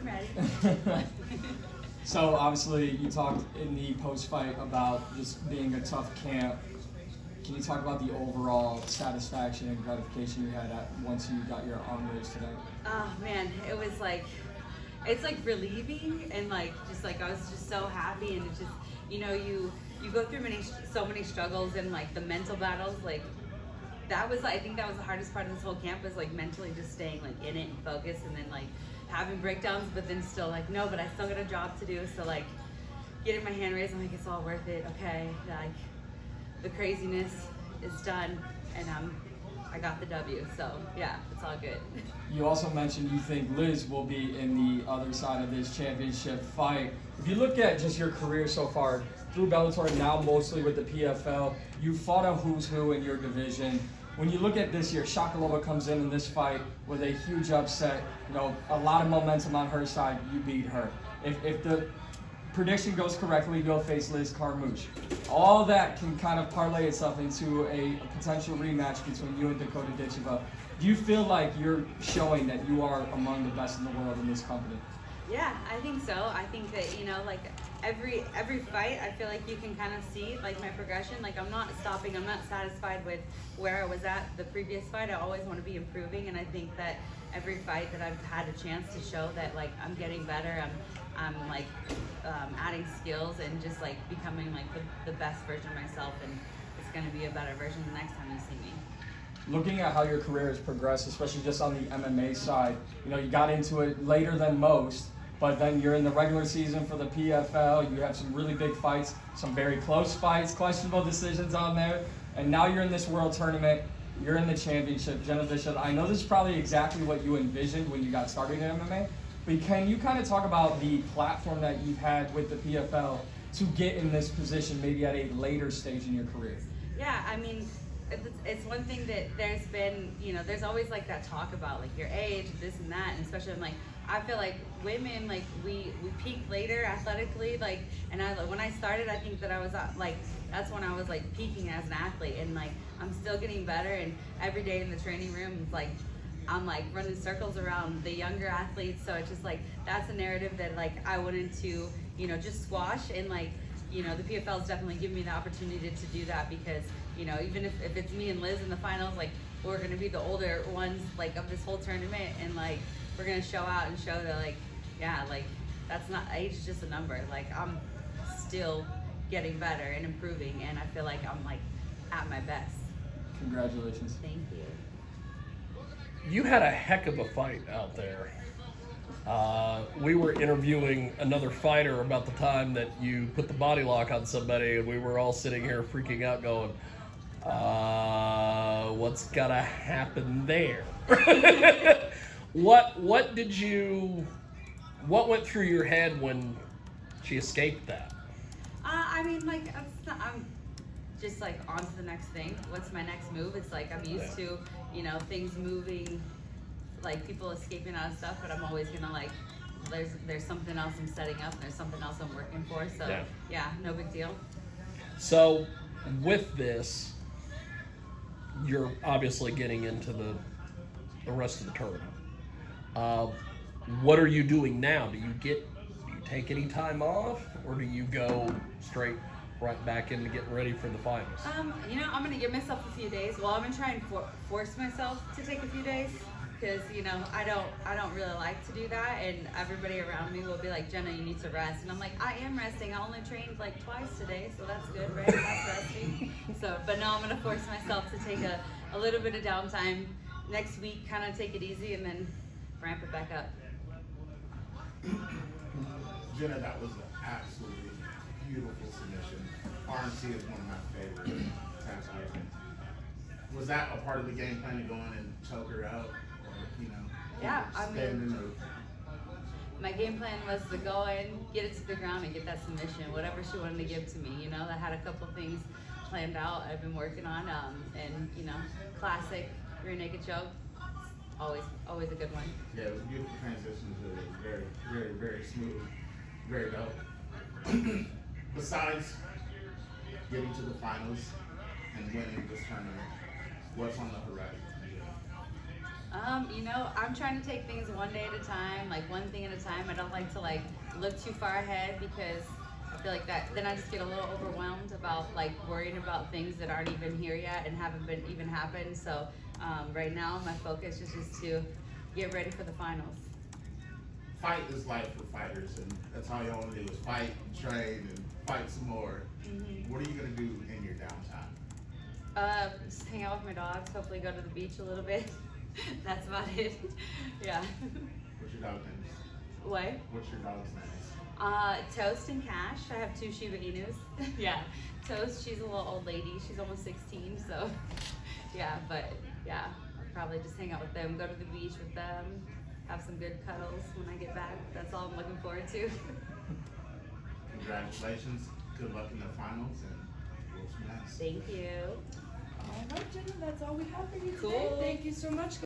ready. So obviously you talked in the post-fight about this being a tough camp. Can you talk about the overall satisfaction and gratification you had once you got your arm raised today? Oh man, it was like, it's like relieving and like, just like, I was just so happy, and it's just, you know, you go through so many struggles and like the mental battles, like that was, I think that was the hardest part of this whole camp, was like mentally just staying like in it and focused, and then like having breakdowns, but then still like, no, but I still got a job to do. So like getting my hand raised, I'm like, it's all worth it. Okay, like the craziness is done, and I got the W. So yeah, it's all good. You also mentioned you think Liz will be in the other side of this championship fight. If you look at just your career so far, through Bellator, now mostly with the PFL, you fought a who's who in your division. When you look at this year, Shakalova comes in this fight with a huge upset. You know, a lot of momentum on her side. You beat her. If the prediction goes correctly, you'll face Liz Carmouche. All that can kind of parlay itself into a potential rematch between you and Dakota Ditcheva. Do you feel like you're showing that you are among the best in the world in this company? Yeah, I think so. I think that, you know, like every fight, I feel like you can kind of see like my progression. Like I'm not stopping. I'm not satisfied with where I was at the previous fight. I always want to be improving, and I think that every fight that I've had a chance to show that like I'm getting better. I'm like adding skills and just like becoming like the best version of myself, and it's going to be a better version the next time you see me. Looking at how your career has progressed, especially just on the MMA side, you know, you got into it later than most, but then you're in the regular season for the PFL. You have some really big fights, some very close fights, questionable decisions on there, and now you're in this world tournament. You're in the championship, Jena Bishop. I know this is probably exactly what you envisioned when you got started in MMA, but can you kind of talk about the platform that you've had with the PFL to get in this position maybe at a later stage in your career? Yeah, I mean, it's one thing that there's been, you know, there's always like that talk about like your age, this and that, and especially I'm like, I feel like women, like we peak later athletically, like, and when I started, I think that I was like, that's when I was like peaking as an athlete, and like I'm still getting better, and every day in the training room, it's like I'm like running circles around the younger athletes. So it's just like, that's a narrative that like I wanted to, you know, just squash, and like, you know, the PFL is definitely giving me the opportunity to do that, because, you know, even if it's me and Liz in the finals, like we're going to be the older ones like of this whole tournament, and like we're going to show out and show that like, yeah, like that's not, age is just a number. Like I'm still getting better and improving, and I feel like I'm like at my best. Congratulations. Thank you. You had a heck of a fight out there. We were interviewing another fighter about the time that you put the body lock on somebody, and we were all sitting here freaking out going, what's gotta happen there? What went through your head when she escaped that? I mean, like, I'm just like on to the next thing. What's my next move? It's like I'm used to, you know, things moving, like people escaping out of stuff, but I'm always gonna like, there's something else I'm setting up, and there's something else I'm working for. So yeah, no big deal. So with this, you're obviously getting into the rest of the tournament. What are you doing now? Do you take any time off, or do you go straight right back into getting ready for the finals? You know, I'm gonna give myself a few days. Well, I'm gonna try and force myself to take a few days, because, you know, I don't really like to do that, and everybody around me will be like, Jena, you need to rest, and I'm like, I am resting. I only trained like twice today, so that's good, right? That's resting. So, but no, I'm gonna force myself to take a little bit of downtime next week, kind of take it easy, and then ramp it back up. Jena, that was an absolutely beautiful submission. RMC is one of my favorite tattoos. Was that a part of the game plan to go in and choke her out? Or, you know, yeah, I mean, my game plan was to go in, get it to the ground, and get that submission, whatever she wanted to give to me. You know, I had a couple things planned out I've been working on, and, you know, classic rear naked choke. Always a good one. Yeah, it was a beautiful transition to a very, very, very smooth, very dope. Besides getting to the finals and winning this tournament, what's on the horizon? You know, I'm trying to take things one day at a time, like one thing at a time. I don't like to like look too far ahead because I feel like that then I just get a little overwhelmed about like worrying about things that aren't even here yet and haven't been even happened. So right now my focus is just to get ready for the finals. Fight is life for fighters, and that's all y'all want to do is fight and train and fight some more. What are you going to do in your downtime? Just hang out with my dogs, hopefully go to the beach a little bit. That's about it. Yeah. What's your dog's name? What? What's your dog's name? Toast and Cash. I have 2 Shiba Inus. Yeah. Toast, she's a little old lady. She's almost 16, so yeah, but yeah, I'll probably just hang out with them, go to the beach with them, have some good cuddles when I get back. That's all I'm looking forward to. Congratulations. Good luck in the finals, and we'll smash. Thank you. All right, Jenna, that's all we have for you Cool. today. Thank you so much.